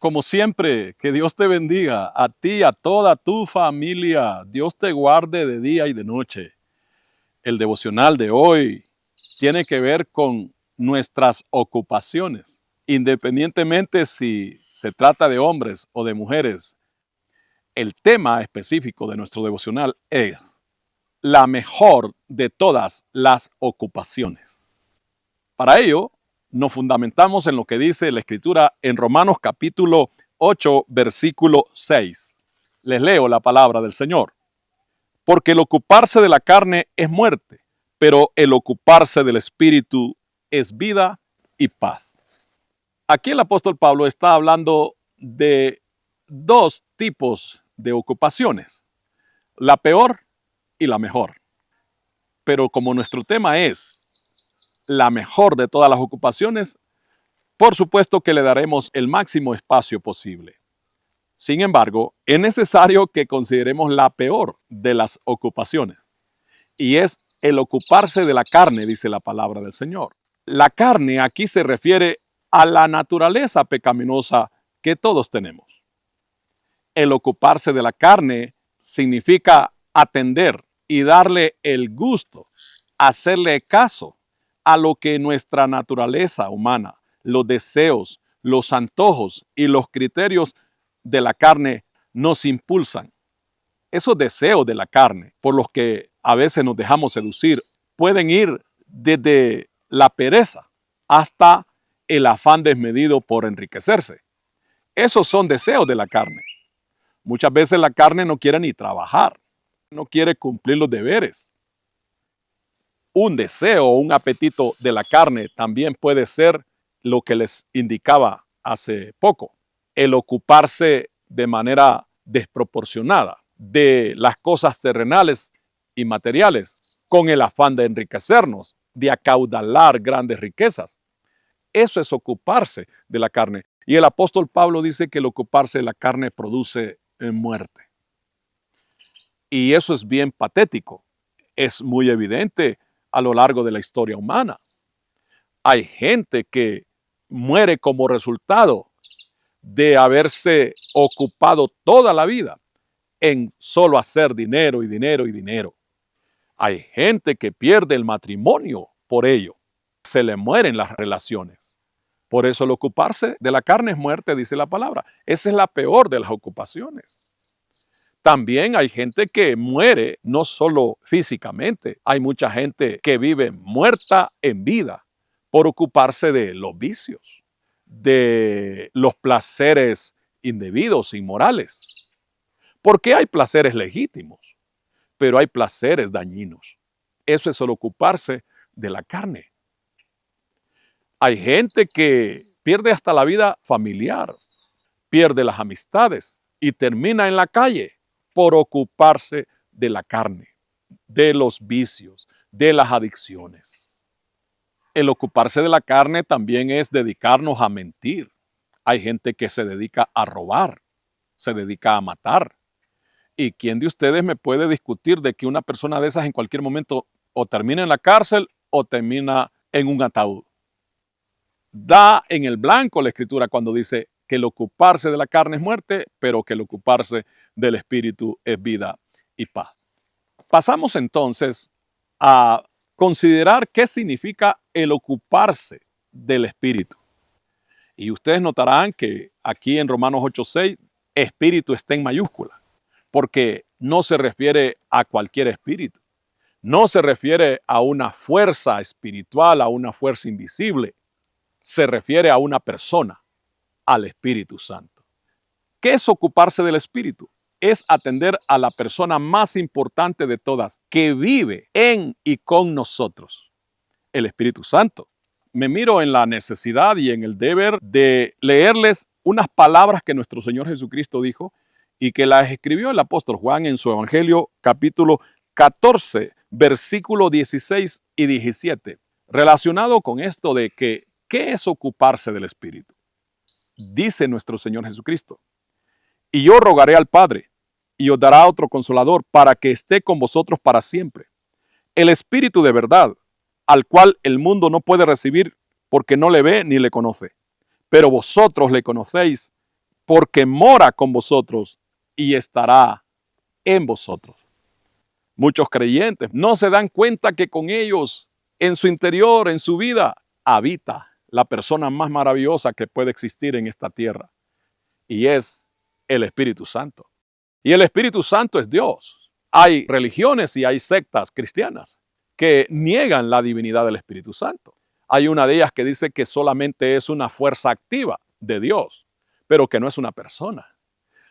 Como siempre, que Dios te bendiga, a ti, a toda tu familia. Dios te guarde de día y de noche. El devocional de hoy tiene que ver con nuestras ocupaciones, independientemente si se trata de hombres o de mujeres. El tema específico de nuestro devocional es la mejor de todas las ocupaciones. Para ello, nos fundamentamos en lo que dice la Escritura en Romanos capítulo 8, versículo 6. Les leo la palabra del Señor. Porque el ocuparse de la carne es muerte, pero el ocuparse del Espíritu es vida y paz. Aquí el apóstol Pablo está hablando de dos tipos de ocupaciones, la peor y la mejor. Pero como nuestro tema es la mejor de todas las ocupaciones, por supuesto que le daremos el máximo espacio posible. Sin embargo, es necesario que consideremos la peor de las ocupaciones, y es el ocuparse de la carne, dice la palabra del Señor. La carne aquí se refiere a la naturaleza pecaminosa que todos tenemos. El ocuparse de la carne significa atender y darle el gusto, hacerle caso a lo que nuestra naturaleza humana, los deseos, los antojos y los criterios de la carne nos impulsan. Esos deseos de la carne, por los que a veces nos dejamos seducir, pueden ir desde la pereza hasta el afán desmedido por enriquecerse. Esos son deseos de la carne. Muchas veces la carne no quiere ni trabajar, no quiere cumplir los deberes. Un deseo o un apetito de la carne también puede ser lo que les indicaba hace poco, el ocuparse de manera desproporcionada de las cosas terrenales y materiales con el afán de enriquecernos, de acaudalar grandes riquezas. Eso es ocuparse de la carne. Y el apóstol Pablo dice que el ocuparse de la carne produce muerte. Y eso es bien patético. Es muy evidente a lo largo de la historia humana. Hay gente que muere como resultado de haberse ocupado toda la vida en solo hacer dinero y dinero y dinero. Hay gente que pierde el matrimonio por ello. Se le mueren las relaciones. Por eso el ocuparse de la carne es muerte, dice la palabra. Esa es la peor de las ocupaciones. También hay gente que muere no solo físicamente. Hay mucha gente que vive muerta en vida por ocuparse de los vicios, de los placeres indebidos, inmorales. Porque hay placeres legítimos, pero hay placeres dañinos. Eso es el ocuparse de la carne. Hay gente que pierde hasta la vida familiar, pierde las amistades y termina en la calle por ocuparse de la carne, de los vicios, de las adicciones. El ocuparse de la carne también es dedicarnos a mentir. Hay gente que se dedica a robar, se dedica a matar. ¿Y quién de ustedes me puede discutir de que una persona de esas en cualquier momento o termina en la cárcel o termina en un ataúd? Da en el blanco la Escritura cuando dice que el ocuparse de la carne es muerte, pero que el ocuparse del Espíritu es vida y paz. Pasamos entonces a considerar qué significa el ocuparse del Espíritu. Y ustedes notarán que aquí en Romanos 8:6, Espíritu está en mayúscula, porque no se refiere a cualquier espíritu. No se refiere a una fuerza espiritual, a una fuerza invisible. Se refiere a una persona, al Espíritu Santo. ¿Qué es ocuparse del Espíritu? Es atender a la persona más importante de todas, que vive en y con nosotros, el Espíritu Santo. Me miro en la necesidad y en el deber de leerles unas palabras que nuestro Señor Jesucristo dijo y que las escribió el apóstol Juan en su Evangelio capítulo 14, versículo 16 y 17, relacionado con esto de que ¿qué es ocuparse del Espíritu? Dice nuestro Señor Jesucristo: y yo rogaré al Padre, y os dará otro consolador para que esté con vosotros para siempre. El Espíritu de verdad, al cual el mundo no puede recibir porque no le ve ni le conoce. Pero vosotros le conocéis porque mora con vosotros y estará en vosotros. Muchos creyentes no se dan cuenta que con ellos, en su interior, en su vida, habita la persona más maravillosa que puede existir en esta tierra, y es el Espíritu Santo. Y el Espíritu Santo es Dios. Hay religiones y hay sectas cristianas que niegan la divinidad del Espíritu Santo. Hay una de ellas que dice que solamente es una fuerza activa de Dios, pero que no es una persona.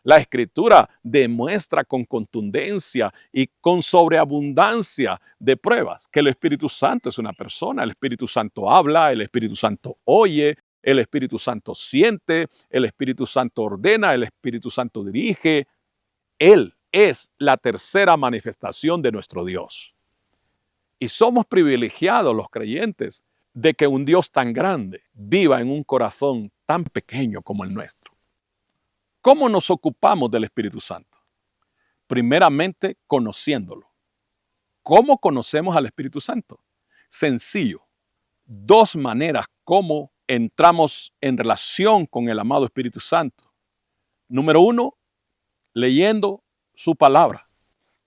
La Escritura demuestra con contundencia y con sobreabundancia de pruebas que el Espíritu Santo es una persona. El Espíritu Santo habla, el Espíritu Santo oye, el Espíritu Santo siente, el Espíritu Santo ordena, el Espíritu Santo dirige. Él es la tercera manifestación de nuestro Dios. Y somos privilegiados los creyentes de que un Dios tan grande viva en un corazón tan pequeño como el nuestro. ¿Cómo nos ocupamos del Espíritu Santo? Primeramente, conociéndolo. ¿Cómo conocemos al Espíritu Santo? Sencillo. Dos maneras cómo entramos en relación con el amado Espíritu Santo. Número uno, leyendo su palabra.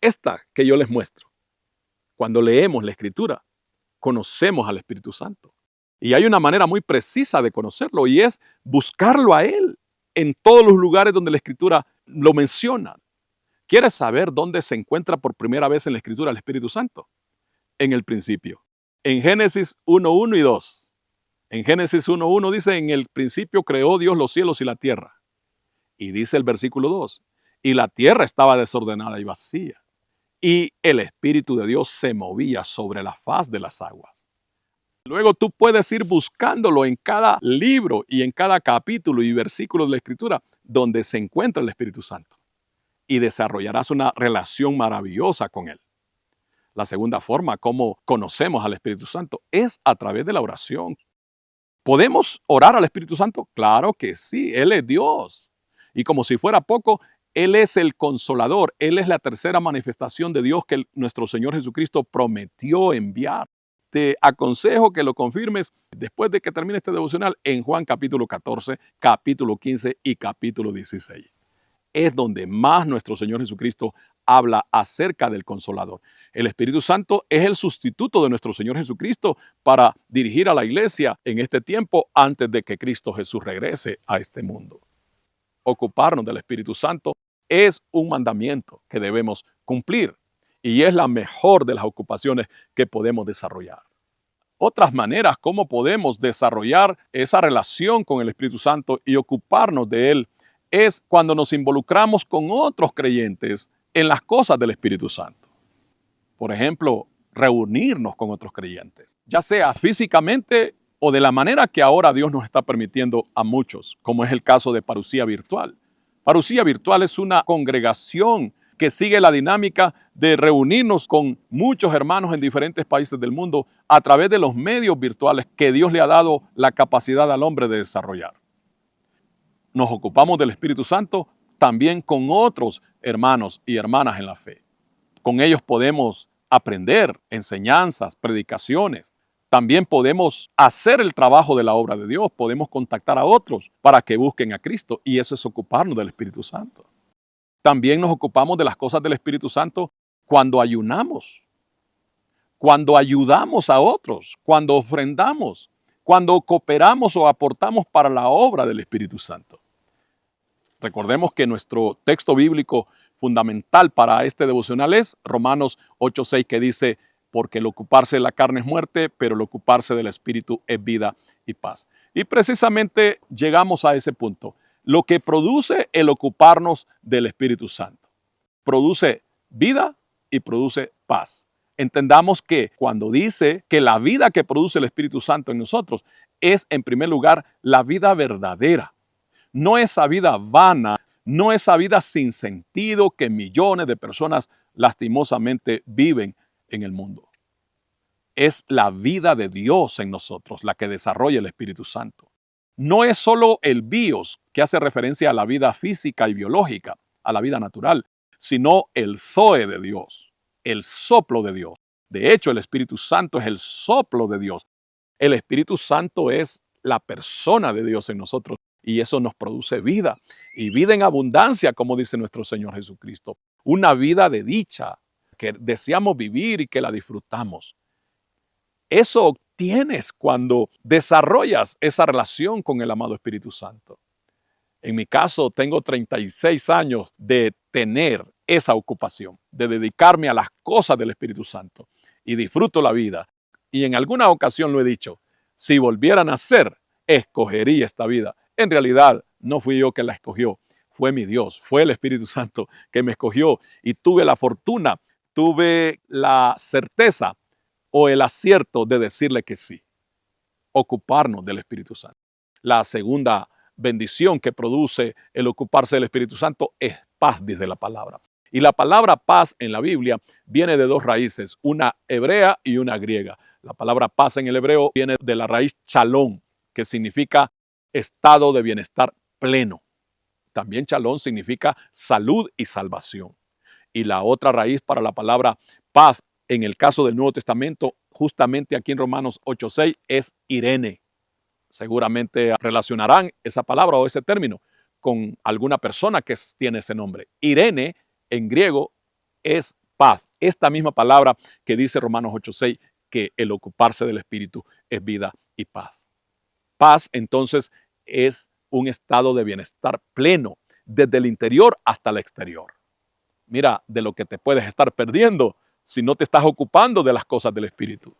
Esta que yo les muestro. Cuando leemos la Escritura, conocemos al Espíritu Santo. Y hay una manera muy precisa de conocerlo y es buscarlo a Él en todos los lugares donde la Escritura lo menciona. ¿Quieres saber dónde se encuentra por primera vez en la Escritura el Espíritu Santo? En el principio. En Génesis 1:1 y 2. En Génesis 1:1 dice, en el principio creó Dios los cielos y la tierra. Y dice el versículo 2, y la tierra estaba desordenada y vacía, y el Espíritu de Dios se movía sobre la faz de las aguas. Luego tú puedes ir buscándolo en cada libro y en cada capítulo y versículo de la Escritura donde se encuentra el Espíritu Santo y desarrollarás una relación maravillosa con Él. La segunda forma como conocemos al Espíritu Santo es a través de la oración. ¿Podemos orar al Espíritu Santo? Claro que sí, Él es Dios. Y como si fuera poco, Él es el consolador, Él es la tercera manifestación de Dios que nuestro Señor Jesucristo prometió enviar. Te aconsejo que lo confirmes después de que termine este devocional en Juan capítulo 14, capítulo 15 y capítulo 16. Es donde más nuestro Señor Jesucristo habla acerca del Consolador. El Espíritu Santo es el sustituto de nuestro Señor Jesucristo para dirigir a la iglesia en este tiempo antes de que Cristo Jesús regrese a este mundo. Ocuparnos del Espíritu Santo es un mandamiento que debemos cumplir y es la mejor de las ocupaciones que podemos desarrollar. Otras maneras cómo podemos desarrollar esa relación con el Espíritu Santo y ocuparnos de Él es cuando nos involucramos con otros creyentes en las cosas del Espíritu Santo. Por ejemplo, reunirnos con otros creyentes, ya sea físicamente o de la manera que ahora Dios nos está permitiendo a muchos, como es el caso de Parucía Virtual. Parucía Virtual es una congregación que sigue la dinámica de reunirnos con muchos hermanos en diferentes países del mundo a través de los medios virtuales que Dios le ha dado la capacidad al hombre de desarrollar. Nos ocupamos del Espíritu Santo también con otros hermanos y hermanas en la fe. Con ellos podemos aprender enseñanzas, predicaciones. También podemos hacer el trabajo de la obra de Dios. Podemos contactar a otros para que busquen a Cristo y eso es ocuparnos del Espíritu Santo. También nos ocupamos de las cosas del Espíritu Santo cuando ayunamos, cuando ayudamos a otros, cuando ofrendamos, cuando cooperamos o aportamos para la obra del Espíritu Santo. Recordemos que nuestro texto bíblico fundamental para este devocional es Romanos 8:6, que dice, porque el ocuparse de la carne es muerte, pero el ocuparse del Espíritu es vida y paz. Y precisamente llegamos a ese punto. Lo que produce el ocuparnos del Espíritu Santo. Produce vida y produce paz. Entendamos que cuando dice que la vida que produce el Espíritu Santo en nosotros es en primer lugar la vida verdadera. No esa vida vana, no esa vida sin sentido que millones de personas lastimosamente viven en el mundo. Es la vida de Dios en nosotros la que desarrolla el Espíritu Santo. No es solo el bios, que hace referencia a la vida física y biológica, a la vida natural, sino el zoe de Dios, el soplo de Dios. De hecho, el Espíritu Santo es el soplo de Dios. El Espíritu Santo es la persona de Dios en nosotros y eso nos produce vida, y vida en abundancia, como dice nuestro Señor Jesucristo. Una vida de dicha que deseamos vivir y que la disfrutamos. Eso obtienes cuando desarrollas esa relación con el amado Espíritu Santo. En mi caso, tengo 36 años de tener esa ocupación, de dedicarme a las cosas del Espíritu Santo, y disfruto la vida. Y en alguna ocasión lo he dicho, si volviera a nacer, escogería esta vida. En realidad, no fui yo que la escogió, fue mi Dios, fue el Espíritu Santo que me escogió, y tuve la fortuna, tuve la certeza o el acierto de decirle que sí, ocuparnos del Espíritu Santo. La segunda bendición que produce el ocuparse del Espíritu Santo es paz, dice la palabra. Y la palabra paz en la Biblia viene de dos raíces, una hebrea y una griega. La palabra paz en el hebreo viene de la raíz shalom, que significa estado de bienestar pleno. También shalom significa salud y salvación. Y la otra raíz para la palabra paz en el caso del Nuevo Testamento, justamente aquí en Romanos 8:6, es Irene. Seguramente relacionarán esa palabra o ese término con alguna persona que tiene ese nombre. Irene en griego es paz. Esta misma palabra que dice Romanos 8:6, que el ocuparse del Espíritu es vida y paz. Paz, entonces, es un estado de bienestar pleno, desde el interior hasta el exterior. Mira, de lo que te puedes estar perdiendo si no te estás ocupando de las cosas del Espíritu.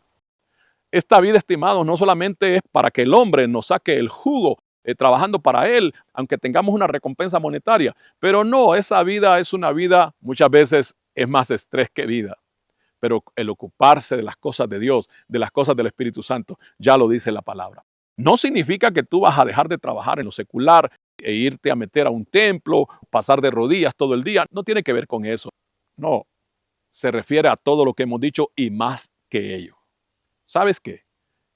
Esta vida, estimados, no solamente es para que el hombre nos saque el jugo trabajando para él, aunque tengamos una recompensa monetaria, pero no, esa vida es una vida, muchas veces es más estrés que vida. Pero el ocuparse de las cosas de Dios, de las cosas del Espíritu Santo, ya lo dice la palabra. No significa que tú vas a dejar de trabajar en lo secular e irte a meter a un templo, pasar de rodillas todo el día. No tiene que ver con eso. No, se refiere a todo lo que hemos dicho y más que ello. ¿Sabes qué?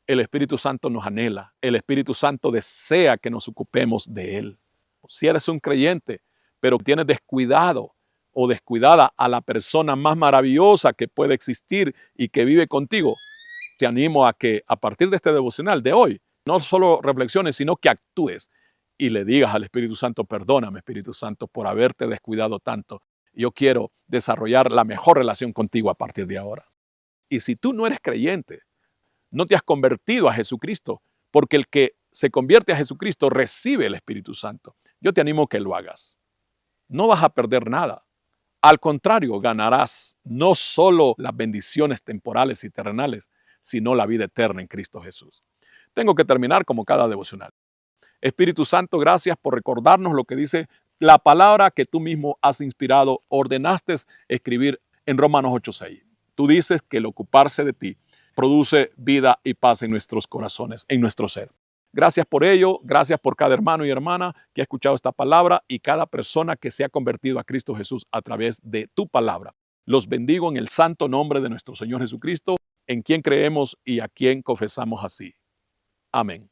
El Espíritu Santo nos anhela. El Espíritu Santo desea que nos ocupemos de Él. Si eres un creyente, pero tienes descuidado o descuidada a la persona más maravillosa que puede existir y que vive contigo, te animo a que a partir de este devocional de hoy, no solo reflexiones, sino que actúes y le digas al Espíritu Santo, perdóname, Espíritu Santo, por haberte descuidado tanto. Yo quiero desarrollar la mejor relación contigo a partir de ahora. Y si tú no eres creyente, no te has convertido a Jesucristo, porque el que se convierte a Jesucristo recibe el Espíritu Santo. Yo te animo a que lo hagas. No vas a perder nada. Al contrario, ganarás no solo las bendiciones temporales y terrenales, sino la vida eterna en Cristo Jesús. Tengo que terminar como cada devocional. Espíritu Santo, gracias por recordarnos lo que dice la palabra que tú mismo has inspirado, ordenaste escribir en Romanos 8:6. Tú dices que el ocuparse de ti produce vida y paz en nuestros corazones, en nuestro ser. Gracias por ello, gracias por cada hermano y hermana que ha escuchado esta palabra y cada persona que se ha convertido a Cristo Jesús a través de tu palabra. Los bendigo en el santo nombre de nuestro Señor Jesucristo, en quien creemos y a quien confesamos así. Amén.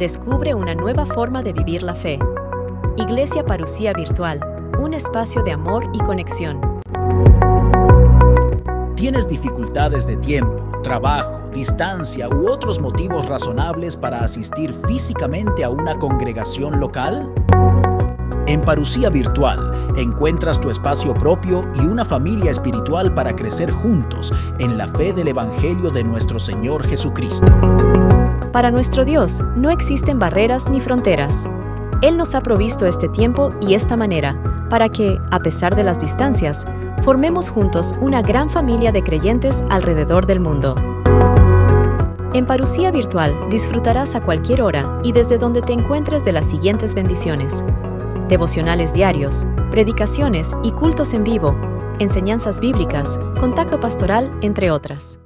Descubre una nueva forma de vivir la fe. Iglesia Parucía Virtual, un espacio de amor y conexión. ¿Tienes dificultades de tiempo, trabajo, distancia u otros motivos razonables para asistir físicamente a una congregación local? En Parucía Virtual encuentras tu espacio propio y una familia espiritual para crecer juntos en la fe del Evangelio de nuestro Señor Jesucristo. Para nuestro Dios no existen barreras ni fronteras. Él nos ha provisto este tiempo y esta manera para que, a pesar de las distancias, formemos juntos una gran familia de creyentes alrededor del mundo. En Parucía Virtual disfrutarás a cualquier hora y desde donde te encuentres de las siguientes bendiciones: devocionales diarios, predicaciones y cultos en vivo, enseñanzas bíblicas, contacto pastoral, entre otras.